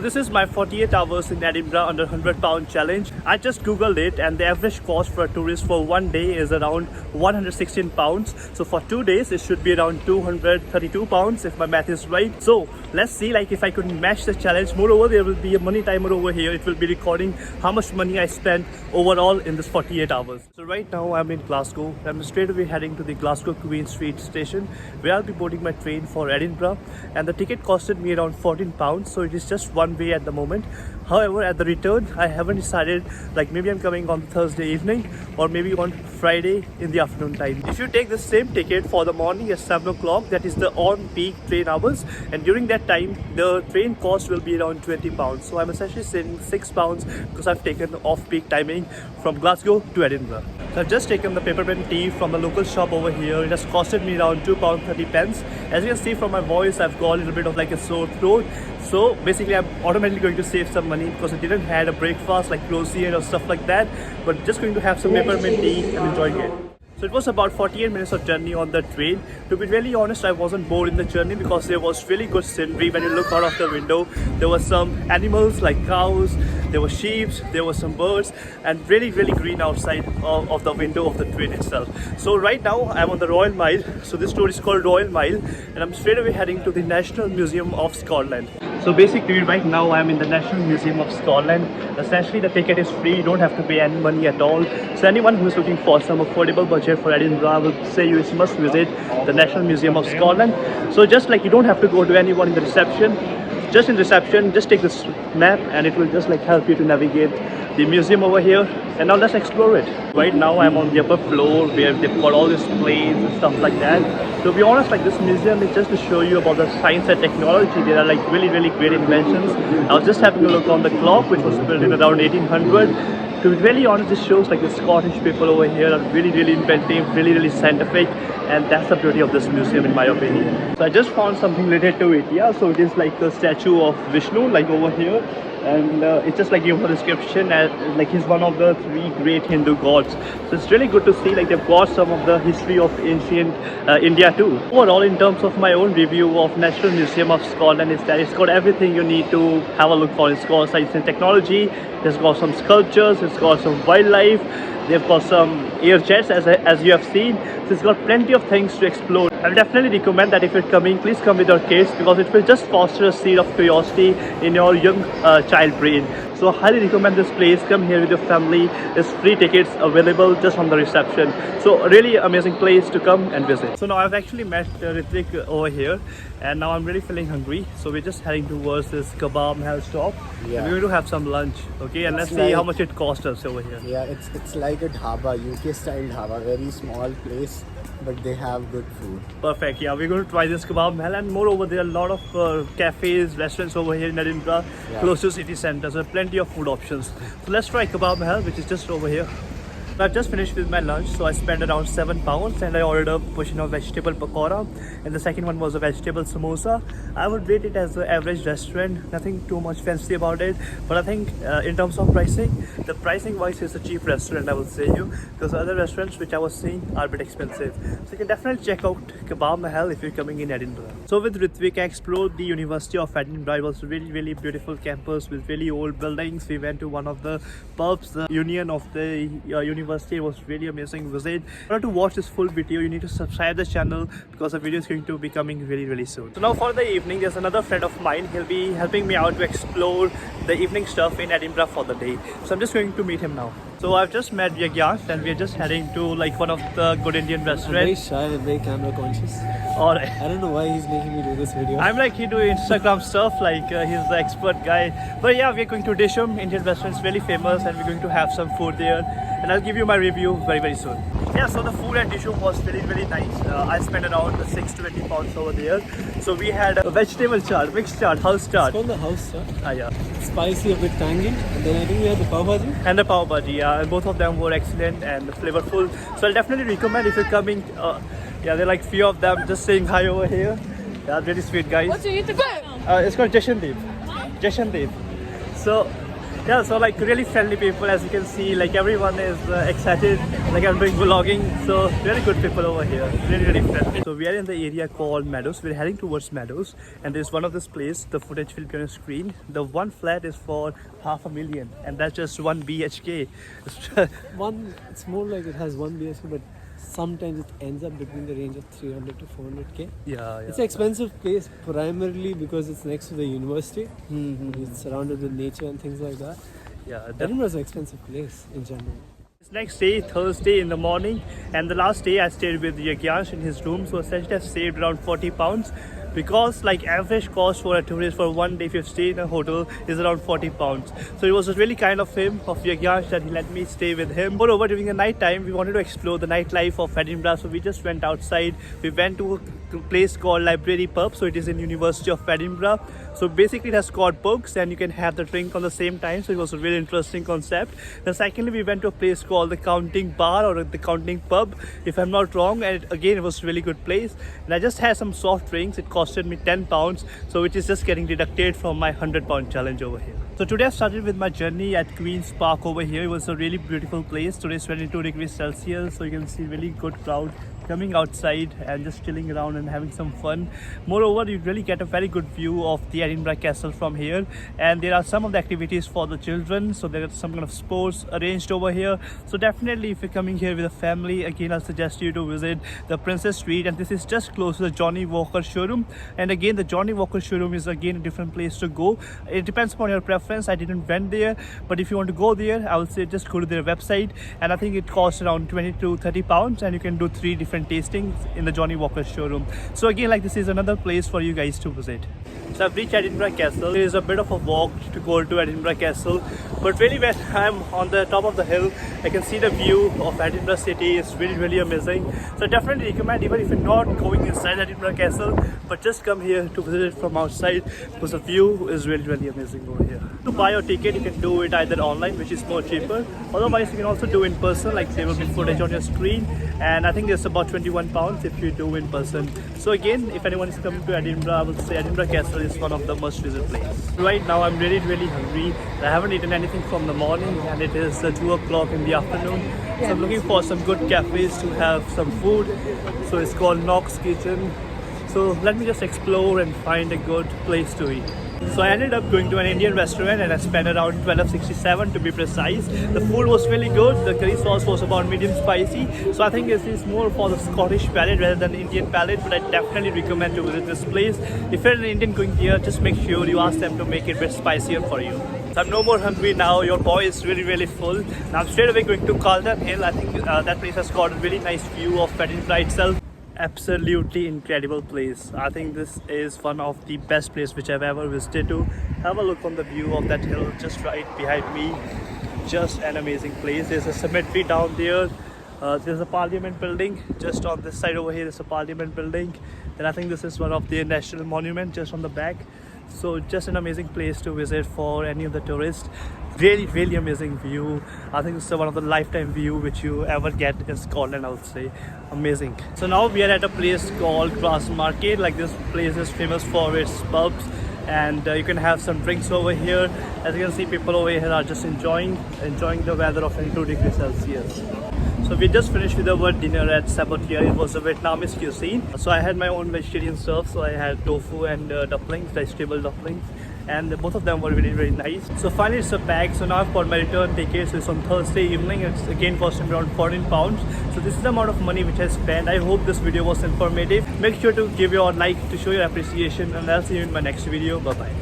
This is my 48 hours in Edinburgh under £100 challenge. I just googled it and the average cost for a tourist for one day is around £116. So for 2 days it should be around £232 if my math is right. So let's see if I could match the challenge. Moreover, there will be a money timer over here. It will be recording how much money I spent overall in this 48 hours. So right now I'm in Glasgow. I'm straight away heading to the Glasgow Queen Street station where I'll be boarding my train for Edinburgh, and the ticket costed me around £14, so it is just one way at the moment. However, at the return I haven't decided, maybe I'm coming on Thursday evening or maybe on Friday in the afternoon time. If you take the same ticket for the morning at 7 o'clock, that is the on-peak train hours, and during that time the train cost will be around £20. So I'm essentially saving £6 because I've taken off-peak timing from Glasgow to Edinburgh. So I've just taken the peppermint tea from a local shop over here. It has costed me around £2.30. As you can see from my voice, I've got a little bit of a sore throat. So basically I'm automatically going to save some money because I didn't had a breakfast like croissant or stuff like that, but just going to have some peppermint tea and enjoying it. So it was about 48 minutes of journey on the train. To be really honest, I wasn't bored in the journey because there was really good scenery. When you look out of the window, there were some animals like cows, there were sheep, there were some birds, and really green outside of the window of the train itself. So right now I'm on the Royal Mile. So this tour is called Royal Mile, and I'm straight away heading to the National Museum of Scotland. So basically right now I'm in the National Museum of Scotland. Essentially the ticket is free, you don't have to pay any money at all. So anyone who is looking for some affordable budget for Edinburgh, I would say you must visit the National Museum of Scotland. So just you don't have to go to anyone in the reception. Just in reception, just take this map and it will just help you to navigate the museum over here. And now let's explore it. Right now I'm on the upper floor where they've got all these planes and stuff like that. To be honest, this museum is just to show you about the science and technology. There are really great inventions. I was just having a look on the clock, which was built in around 1800. To be really honest, this shows the Scottish people over here are really inventive, really scientific, and that's the beauty of this museum in my opinion. So I just found something related to it. Yeah, so it is the statue of Vishnu over here, and it's just given a description as he's one of the 3 great Hindu gods. So it's really good to see they've got some of the history of ancient India too. Overall, in terms of my own review of National Museum of Scotland, is that it's got everything you need to have a look for. It's got science and technology, it's got some sculptures, it's got some wildlife, they've got some air jets as you have seen. So it's got plenty of things to explore. I would definitely recommend that if you're coming, please come with your kids because it will just foster a seed of curiosity in your young child brain. So I highly recommend this place. Come here with your family. There's free tickets available just from the reception. So a really amazing place to come and visit. So now I've actually met Ritik over here, and now I'm really feeling hungry. So we're just heading towards this kebab mahal stop. Yeah. We're going to have some lunch, okay? And let's see how much it costs us over here. Yeah, it's like a dhaba, UK style dhaba, very small place, but they have good food. Perfect. Yeah, we're going to try this kebab mahal, and moreover there are a lot of cafes, restaurants over here in Edinburgh, close to city centre, so plenty of food options. So let's try kebab mahal, which is just over here. I've just finished with my lunch, so I spent around £7 and I ordered a portion of vegetable pakora, and the second one was a vegetable samosa. I would rate it as an average restaurant, nothing too much fancy about it, but I think in terms of pricing, the pricing wise is a cheap restaurant, I will say you, because other restaurants which I was seeing are a bit expensive. So you can definitely check out Kebab Mahal if you're coming in Edinburgh. So with Ritvik, I explored the University of Edinburgh. It was a really beautiful campus with really old buildings. We went to one of the pubs, the union of the university. It was really amazing visit. In order to watch this full video, you need to subscribe the channel because the video is going to be coming really soon. So now for the evening, there's another friend of mine. He'll be helping me out to explore the evening stuff in Edinburgh for the day. So I'm just going to meet him now. So I've just met Yagyash and we're just heading to one of the good Indian restaurants. I'm very shy and very camera conscious. Alright. I don't know why he's making me do this video. I'm he do Instagram stuff, he's the expert guy. But yeah, we're going to Disham Indian restaurant. It's really famous and we're going to have some food there. And I'll give you my review very soon. Yeah, so the food at Disham was really nice. I spent around £6 to £20 over there. So we had a vegetable chaat, mixed chaat, house chaat. It's called the house chaat. Yeah. Spicy, a bit tangy. And then I think we had the pav bhaji. And the pav bhaji, yeah. And both of them were excellent and flavorful. So I'll definitely recommend if you're coming. Yeah, there are few of them just saying hi over here. Yeah, really sweet guys. What's your YouTube channel? It's called Jashandeep. Jashandeep. So Yeah, so like really friendly people, as you can see, like everyone is excited, like I'm doing vlogging, so really good people over here, really friendly. So we are in the area called Meadows. We're heading towards Meadows, and there's one of this place, the footage will be on a screen. The one flat is for $500,000, and that's just one BHK. It's more like it has one BHK, but sometimes it ends up between the range of 300 to 400k. Yeah. It's an expensive place primarily because it's next to the university. It's surrounded with nature and things like that. Yeah, Edinburgh is an expensive place in general. It's next day, Thursday in the morning, and the last day I stayed with Yagyansh in his room, so essentially I've saved around £40 because like average cost for a tourist for one day if you stay in a hotel is around £40. So it was really kind of him, of Yagyansh, that he let me stay with him. Moreover, during the night time we wanted to explore the nightlife of Edinburgh, so we just went outside. We went to a place called Library Pub, so it is in University of Edinburgh. So basically it has got books and you can have the drink on the same time, so it was a really interesting concept. Then secondly, we went to a place called the Counting Bar or the Counting Pub, if I'm not wrong, and again it was a really good place. And I just had some soft drinks. It costed me £10, so which is just getting deducted from my £100 challenge over here. So today I started with my journey at Queen's Park over here. It was a really beautiful place. Today is 22 degrees Celsius, so you can see really good crowd coming outside and just chilling around and having some fun. Moreover, you really get a very good view of the Edinburgh Castle from here, and there are some of the activities for the children, so there are some kind of sports arranged over here. So definitely if you're coming here with a family, again I'll suggest you to visit the Princess Street, and this is just close to the Johnny Walker showroom. And again, the Johnny Walker showroom is again a different place to go. It depends upon your preference. I didn't went there, but if you want to go there, I would say just go to their website, and I think it costs around 20 to 30 pounds, and you can do 3 different tastings in the Johnny Walker showroom. So again, like this is another place for you guys to visit. So I've reached Edinburgh Castle. There is a bit of a walk to go to Edinburgh Castle, but really when I'm on the top of the hill, I can see the view of Edinburgh city. It's really amazing. So I definitely recommend, even if you're not going inside Edinburgh Castle, but just come here to visit it from outside, because the view is really amazing over here. To buy your ticket, you can do it either online, which is more cheaper. Otherwise, you can also do in person, like there will be footage on your screen, and I think it's about £21 if you do in person. So again, if anyone is coming to Edinburgh, I would say Edinburgh Castle is one of the must visit places. Right now I'm really hungry. I haven't eaten anything from the morning, and it is 2 o'clock in the afternoon. So I'm looking for some good cafes to have some food. So it's called Knock's Kitchen. So let me just explore and find a good place to eat. So I ended up going to an Indian restaurant, and I spent around $12.67 to be precise. The food was really good. The curry sauce was about medium spicy. So I think this is more for the Scottish palate rather than the Indian palate, but I definitely recommend to visit this place. If you're an Indian going here, just make sure you ask them to make it a bit spicier for you. So I'm no more hungry now. Your boy is really full. Now I'm straight away going to Calden Hill. I think that place has got a really nice view of Edinburgh itself. Absolutely incredible place. I think this is one of the best places which I've ever visited to. Have a look on the view of that hill just right behind me. Just an amazing place. There's a cemetery down there. There's a parliament building just on this side over here. There's a parliament building. Then I think this is one of the national monument just on the back. So just an amazing place to visit for any of the tourists. Really amazing view. I think it's one of the lifetime view which you ever get in Scotland, I would say. Amazing. So now we are at a place called Grassmarket. Like this place is famous for its pubs, and you can have some drinks over here. As you can see, people over here are just enjoying the weather of 22 degrees Celsius. So we just finished with our dinner at Sabotier. It was a Vietnamese cuisine. So I had my own vegetarian stuff. So I had tofu and dumplings, vegetable dumplings, and both of them were very nice. So finally it's a bag. So now I've got my return ticket. So it's on Thursday evening. It's again costing me around £14. So this is the amount of money which I spent. I hope this video was informative. Make sure to give your like to show your appreciation, and I'll see you in my next video. Bye bye.